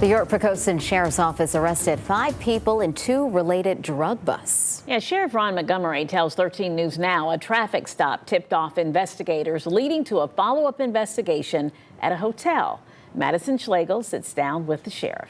The York-Poquoson Sheriff's Office arrested 5 people in 2 related drug busts. Yeah, Sheriff Ron Montgomery tells 13 News Now a traffic stop tipped off investigators, leading to a follow-up investigation at a hotel. Madison Schlegel sits down with the sheriff.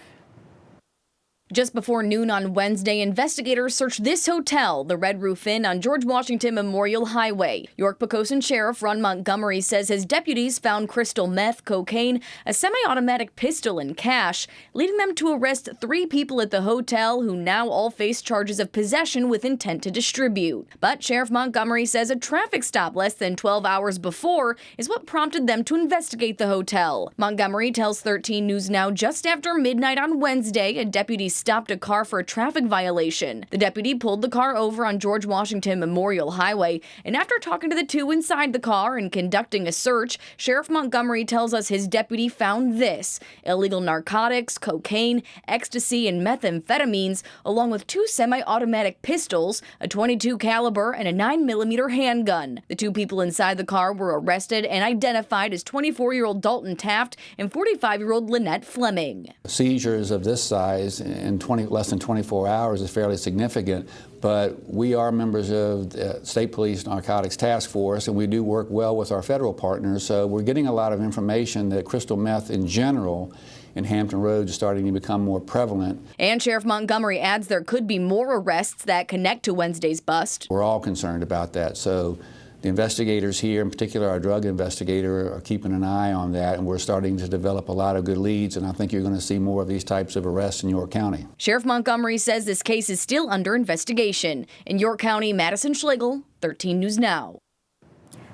Just before noon on Wednesday, investigators searched this hotel, the Red Roof Inn on George Washington Memorial Highway. York-Poquoson Sheriff Ron Montgomery says his deputies found crystal meth, cocaine, a semi-automatic pistol, and cash, leading them to arrest 3 people at the hotel who now all face charges of possession with intent to distribute. But Sheriff Montgomery says a traffic stop less than 12 hours before is what prompted them to investigate the hotel. Montgomery tells 13 News Now just after midnight on Wednesday, a deputy stopped a car for a traffic violation. The deputy pulled the car over on George Washington Memorial Highway, and after talking to the 2 inside the car and conducting a search, Sheriff Montgomery tells us his deputy found this: illegal narcotics, cocaine, ecstasy, and methamphetamines, along with 2 semi-automatic pistols, a .22 caliber, and a 9mm handgun. The 2 people inside the car were arrested and identified as 24-year-old Dalton Taft and 45-year-old Lynette Fleming. Seizures of this size in less than 24 hours is fairly significant, but we are members of the State Police Narcotics Task Force, and we do work well with our federal partners, so we're getting a lot of information that crystal meth in general in Hampton Roads is starting to become more prevalent. And Sheriff Montgomery adds there could be more arrests that connect to Wednesday's bust. We're all concerned about that, so the investigators here, in particular our drug investigator, are keeping an eye on that, and we're starting to develop a lot of good leads, and I think you're going to see more of these types of arrests in York County. Sheriff Montgomery says this case is still under investigation. In York County, Madison Schlegel, 13 News Now.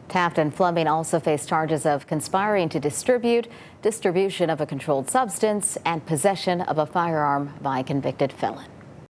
Taft and Fleming also face charges of conspiring to distribute, distribution of a controlled substance, and possession of a firearm by a convicted felon.